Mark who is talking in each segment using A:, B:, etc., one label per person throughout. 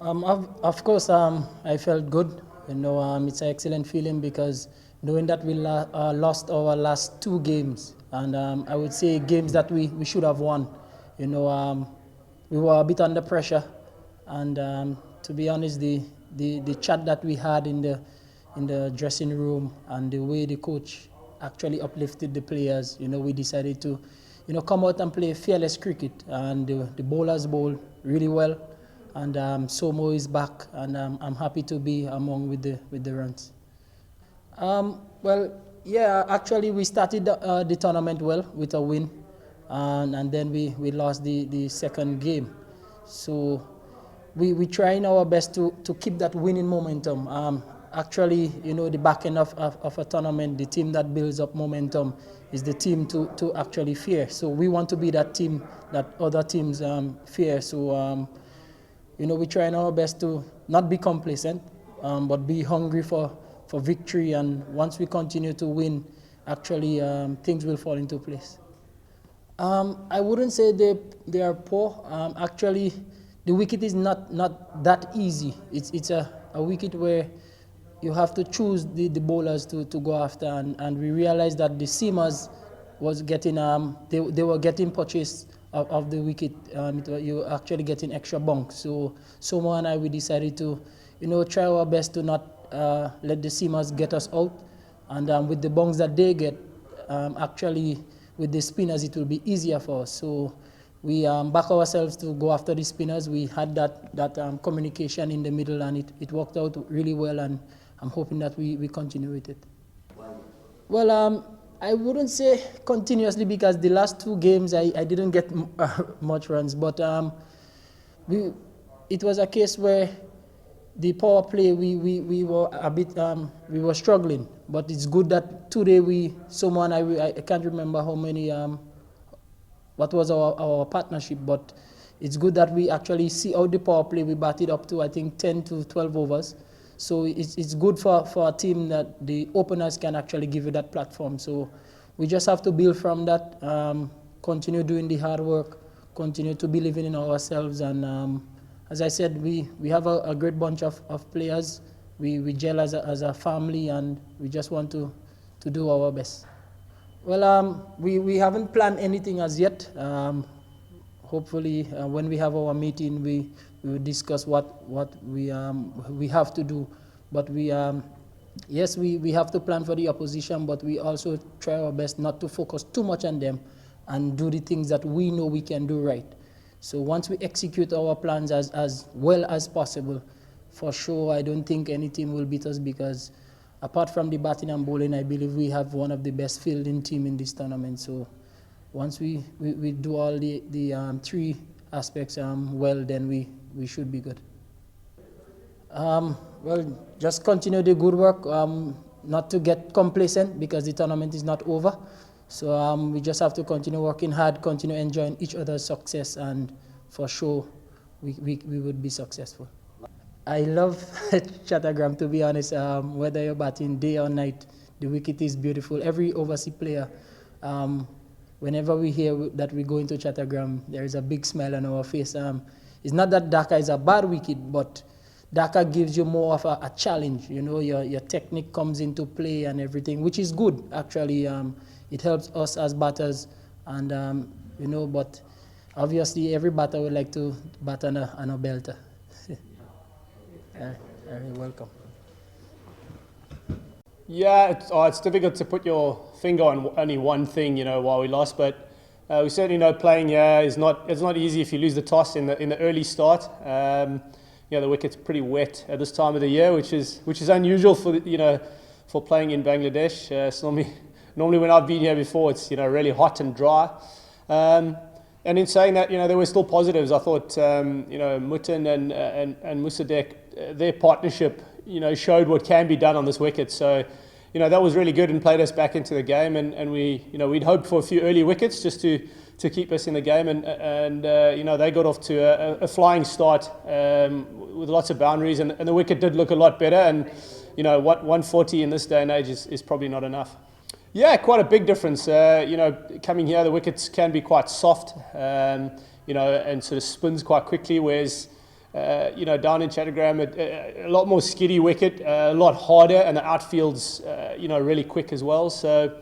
A: Of course, I felt good. It's an excellent feeling because knowing that we lost our last two games, and I would say games that we should have won. We were a bit under pressure, and to be honest, the chat that we had in the dressing room and the way the coach actually uplifted the players, we decided to, come out and play fearless cricket, and the bowlers bowled really well. And Somo is back, and I'm happy to be among with the runs. Well, yeah, actually we started the tournament well with a win, and then we lost the second game. So we trying our best to keep that winning momentum. Actually, the back end of a tournament, the team that builds up momentum is the team to actually fear. So we want to be that team that other teams fear. So we're trying our best to not be complacent, but be hungry for victory. And once we continue to win, actually, things will fall into place. I wouldn't say they are poor. Actually, the wicket is not that easy. It's a wicket where you have to choose the bowlers to go after. And we realized that the seamers was getting, they were getting purchased of the wicket. You're actually getting extra bunks. So Somo and we decided to, try our best to not let the seamers get us out. And with the bunks that they get, actually with the spinners, it will be easier for us. So we back ourselves to go after the spinners. We had that communication in the middle, and it worked out really well. And I'm hoping that we continue with it. Well, I wouldn't say continuously because the last two games I didn't get much runs, but it was a case where the power play we were a bit we were struggling, but it's good that today someone I can't remember how many what was our partnership, but it's good that we actually see out the power play. We batted up to I think 10 to 12 overs. So it's good for a team that the openers can actually give you that platform. So we just have to build from that, continue doing the hard work, continue to believing in ourselves. And as I said, we have a great bunch of players. We gel as a family, and we just want to do our best. Well, we haven't planned anything as yet. Hopefully, when we have our meeting, we will discuss what we have to do. But yes, we have to plan for the opposition, but we also try our best not to focus too much on them and do the things that we know we can do right. So once we execute our plans as well as possible, for sure, I don't think any team will beat us, because apart from the batting and bowling, I believe we have one of the best fielding team in this tournament. So once we do all the three aspects well, then we should be good. Well, just continue the good work, not to get complacent because the tournament is not over. So we just have to continue working hard, continue enjoying each other's success, and for sure we would be successful. I love Chattergram, to be honest. Whether you're batting day or night, the wicket is beautiful. Every overseas player, whenever we hear that we go into Chattergram, there is a big smile on our face. It's not that Dhaka is a bad wicket, but Dhaka gives you more of a challenge. Your technique comes into play and everything, which is good, actually. It helps us as batters, and but obviously every batter would like to bat on a belter. You're welcome.
B: Yeah, it's difficult to put your finger on only one thing, while we lost, but we certainly know playing here it's not easy if you lose the toss in the early start. The wicket's pretty wet at this time of the year, which is unusual for playing in Bangladesh. It's normally when I've been here before, it's really hot and dry. And in saying that, there were still positives. I thought Mutin and Musadek, their partnership, showed what can be done on this wicket. So, that was really good and played us back into the game. And we'd hoped for a few early wickets just to keep us in the game. And they got off to a flying start with lots of boundaries. And the wicket did look a lot better. And, 140 in this day and age is probably not enough. Yeah, quite a big difference. Coming here, the wickets can be quite soft, and sort of spins quite quickly, whereas down in Chattogram, a lot more skiddy wicket, a lot harder, and the outfield's, really quick as well. So,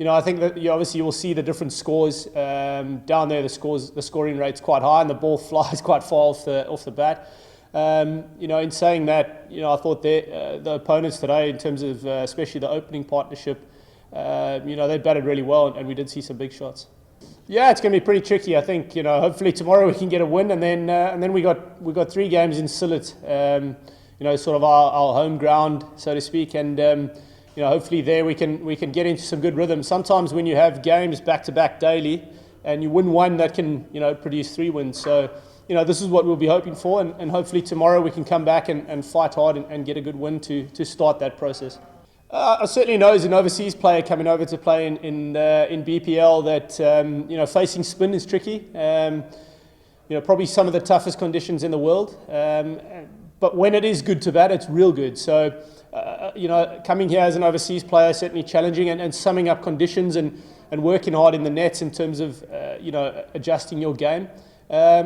B: I think that you will see the different scores down there. The scoring rate's quite high, and the ball flies quite far off the bat. In saying that, I thought the opponents today, in terms of especially the opening partnership, they batted really well, and we did see some big shots. Yeah, it's going to be pretty tricky. I think hopefully tomorrow we can get a win, and then we got 3 games in Sylhet, sort of our home ground, so to speak, and hopefully there we can get into some good rhythm. Sometimes when you have games back to back daily, and you win one, that can produce 3 wins. So this is what we'll be hoping for, and hopefully tomorrow we can come back and fight hard and get a good win to start that process. I certainly know as an overseas player coming over to play in BPL that facing spin is tricky. Probably some of the toughest conditions in the world. But when it is good to bat, it's real good. So coming here as an overseas player, certainly challenging and summing up conditions and working hard in the nets in terms of adjusting your game.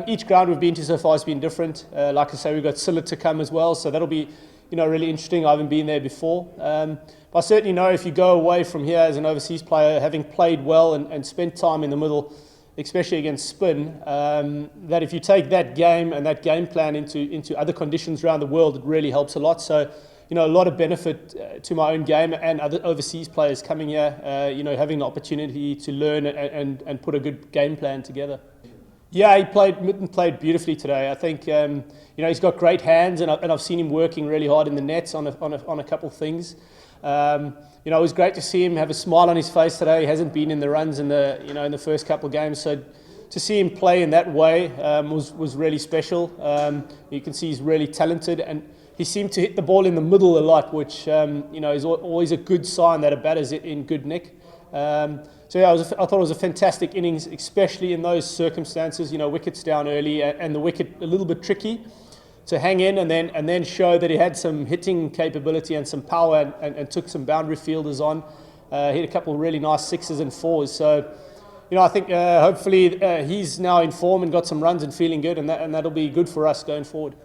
B: Each ground we've been to so far has been different. Like I say, we've got Sylhet to come as well, so that'll be really interesting. I haven't been there before. But I certainly know if you go away from here as an overseas player, having played well and spent time in the middle, especially against spin, that if you take that game and that game plan into other conditions around the world, it really helps a lot. So, a lot of benefit to my own game and other overseas players coming here, having the opportunity to learn and put a good game plan together. Yeah, Mitten played beautifully today. I think he's got great hands, and I've seen him working really hard in the nets on a couple of things. It was great to see him have a smile on his face today. He hasn't been in the runs in the first couple of games, so to see him play in that way was really special. You can see he's really talented, and he seemed to hit the ball in the middle a lot, which is always a good sign that a batter's in good nick. So yeah, I thought it was a fantastic innings, especially in those circumstances. Wickets down early and the wicket a little bit tricky to hang in, and then show that he had some hitting capability and some power, and took some boundary fielders on. Hit a couple of really nice 6s and 4s. So I think hopefully he's now in form and got some runs and feeling good, and that'll be good for us going forward.